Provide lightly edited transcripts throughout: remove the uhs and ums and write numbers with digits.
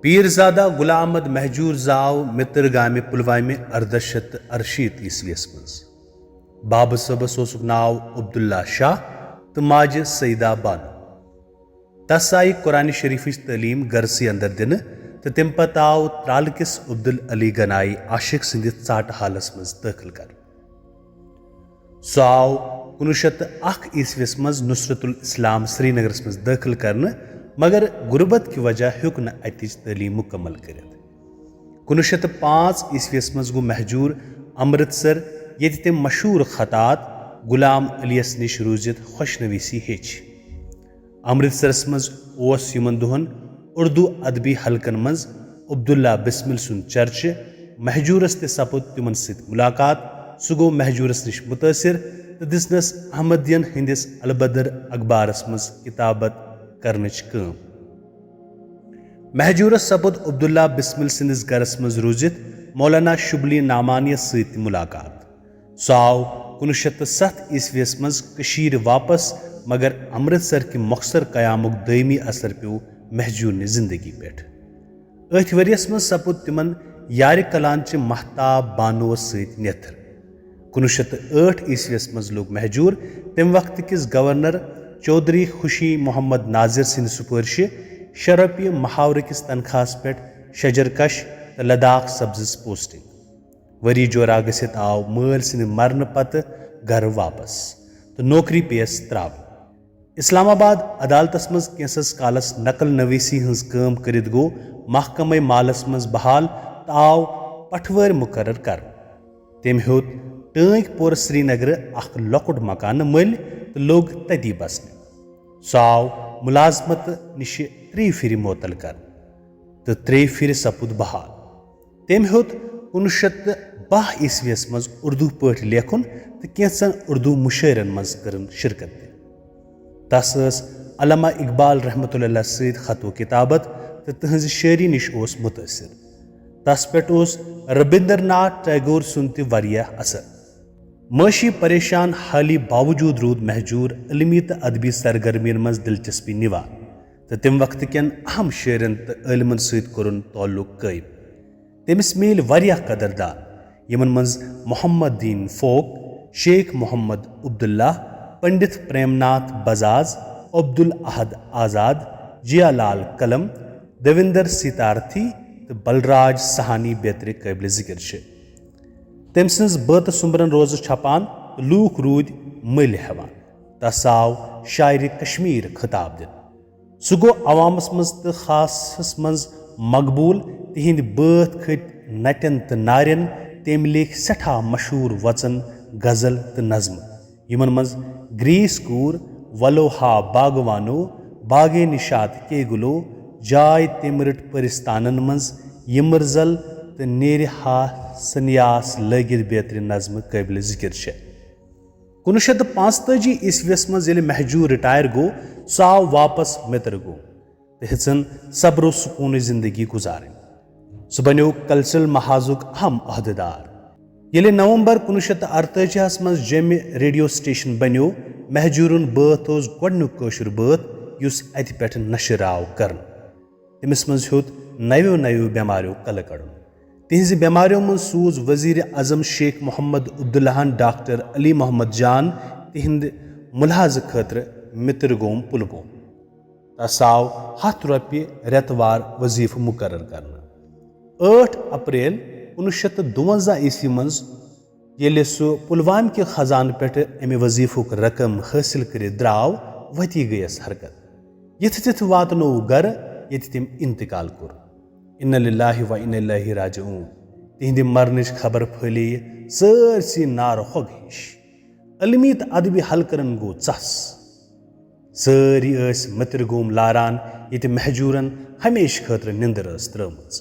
پیرزادہ غلام احمد مہجور زاو متر گامہ پلوامہ 1868 عیسویس مز بابہ صٲبس اوسُکھ ناو عبداللہ شاہ تو ماجہ سیدہ بانو۔ تس آئی قرآن شریفچ تعلیم گرسی اندر دنہ تو تم پتہ آو ترال کس عبدالعلی گنائی عاشق سندس ژاٹ حالس مز داخل کر۔ سو آو 1901 عیسویس مز نصرت الاسلام سری نگرس مز داخل کرنے مگر غربت کی وجہ ہیوک نہ اتچ تعلیم مکمل کرت۔ 1905 عیسویس مز گو مہجور امرتسر یت تم مشہور خطاط غلام علیس نش روزت خوشنویسی ہیچ۔ امرتسرس مز اوس یمن دہن اردو ادبی حلقن مز عبداللہ بسمل سن چرچہ مہجورس تہ سپد تمن ست ملاقات۔ سہ گو مہجورس نش متاثر تو دسنس احمدین ہندس البدر اخبارس مز کتابت کرنچ کام۔ مہجورس سپد عبداللہ بسمل سندس گرس مز روزت مولانا شبلی نعمانی ست ملاقات۔ سہ آو 1907 عیسویس مز کشیر واپس مگر امرتسر کہ مخصر قیامک دائمی اثر پیو مہجور زندگی پہ۔ اتھ وریس مز سپد تمن یار کلانچہ محتاب بانو ست نیتر۔ 1908 عیسویس مز لوگ مہجور تم وقت کس گورنر چودھری خوشی محمد ناظر سند سپرشہ شرپیہ محاورہ کس تنخواہس پہ شجر کش تو لداخ سبزس پوسٹنگ۔ وری جورا گھت آو مل سند مرن پتہ گھر واپس تو نوکری پیس تراو۔ اسلام آباد عدالتس مز کینسس کالس نقل نویسی ہز کام کرت گو محکمہ مالس مز بحال تو آو پٹھویر مقرر کر۔ تم ہیوت ٹانک پور سری نگر اخ لۄکُٹ مکان مل تو لوگ تتی بسنے۔ سہ آو ملازمت نش 3 پھر معطل کر تو 3 پھر سپد بحال۔ تم ہیوت 1912 عیسویس مز اردو پٲٹھۍ لیکھن تو کینژن اردو مشاعرن مز کرن شرکت تہ۔ تس علامہ اقبال رحمۃ اللہ ست خط و کتابت تو تہذ شاعری نش اوس متاثر۔ تس پہ اوس ربندر ناتھ ٹیگور سن تہ واریاہ اثر۔ معاشی پریشان حالی باوجود رود مہجور علمی تو ادبی سرگرمین مز دلچسپی نوان تو تم وقت کین اہم شاعرن تو عالمن ست کورن تعلق قائم۔ تمس میل واریاہ قدردان یمن مز محمد دین فوک، شیخ محمد عبداللہ، پنڈت پریم ناتھ بزاز، عبدالاحد آزاد، جیا لال کلم، دیویندر سیتارتھی تو بلراج سہانی بیتر قابل ذکر چھ۔ تم سنز بات سمبرن روز چھپان لوک رود مل ہیوان۔ تس آو شاعر کشمیر خطاب دن۔ سہ گو عوامس مز تو خاصس مز مقبول۔ تہند بات کھت نٹن تو نارین۔ تم لیکھ سٹھا مشہور وچن، غزل تو نظم یمن مز گریس کور، ولو ہا باغوانو، باغے نشاد کے گلو، جائے تم رٹ پرستانن مز، یمرزل تو نیر ہا سنیاس لگت بیتر نظم قابل ذکر چھ۔ 1945 عیسویس مز یل مہجور ریٹائر گو سہ آو واپس متر گو تو ہیژن صبر و سکون زندگی گزارن۔ سہ بنیو کلچرل محاذک اہم عہدیدار۔ یل نومبر 1948 مز جیمہ ریڈیو سٹیشن بنیو، مہجورن بٲتھ اوس گۄڈنیُک کٲشُر بٲتھ یُس اتہ پٮ۪ٹھ نشر آو کرن۔ تمس مز ہیوت نویو نویو بیماریو کلہٕ کڑن۔ تہذ بیماریو من سوز وزیر اعظم شیخ محمد عبداللہ ڈاکٹر علی محمد جان تہند ملاحظہ خاطر متر گوم پلگوم۔ تس آو 100 رۄپیہِ ریتوار وظیفہ مقرر کرنا۔ 8 اپریل 1952 عیسوی مز ییٚلہِ سُہ پلوامہ کہ خزانہ پٮ۪ٹھ امہ وظیفک رقم حٲصل کٔرتھ درٛاو وتی گٔیس حرکت۔ یِتھ تِتھ واتنوو گرٕ ییٚتہِ تٔمۍ انتقال کوٚر۔ اِنَّ لِلّٰهِ وَإِنَّ إِلَيْهِ راجِعُونَ۔ تہندِ مرنٕچ خبر پھٔہلیے سٲرسٕے نارٕ ہوٚگ ہِش۔ علمی تہٕ ادبی حلقن گوٚو ژس۔ سٲری ٲسۍ مٔتِر گوم لاران ییٚتہِ مہجورن ہمیشہٕ خٲطرٕ نِندٕر ٲس ترٲومٕژ۔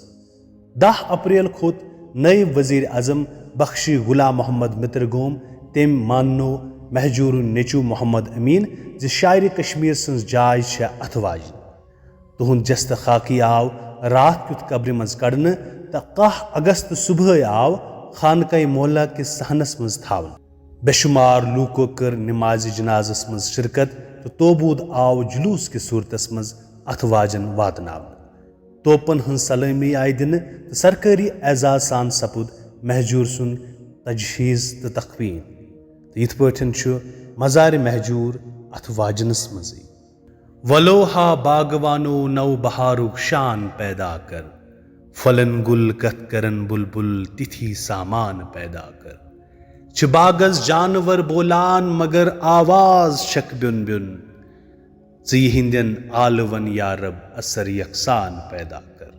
10 اپریل کھوٚت نٲیِب وزیر اعظم بخشی غلام محمد متر گوم۔ تٔمۍ ماننوو مہجورُن نیٚچوٗ محمد امین زِ شاعرِ کشمیر سٕنٛز جاے چھےٚ اتھٕ واجِنۍ۔ تہنٛد جستہٕ خاکی آو راتھ کیُتھ قبرِ منٛز کڑنہٕ تہٕ 1 اگست صبحٲے آو خانقاہ مولا کِس صحنس منٛز تھاونہٕ۔ بے شمار لوٗکو کٔر نمازِ جنازس منٛز شرکت تہٕ توبوٗد آو جلوٗس کِس صوٗرتس منٛز اتھٕ واجن واتناونہٕ۔ توپن ہن سلٲمی آیہِ دِنہٕ تہٕ سرکٲری اعزاز سان سپُد مہجوٗر سُنٛد تجہیز تہٕ تخویٖن تہٕ یِتھ پٲٹھۍ چھُ مزارِ مہجوٗر اتھ واجنس منٛزٕے ولوہا باغوانو نو بہارُک شان پیدا کر پھلن گل کتھ کرن بلبل تتھی سامان پیدا کر چھِ باغس جانور بولان مگر آواز چھکھ بیوٚن بیوٚن ژٕ یِہنٛدٮ۪ن عالون یا رب اثر یکسان پیدا کر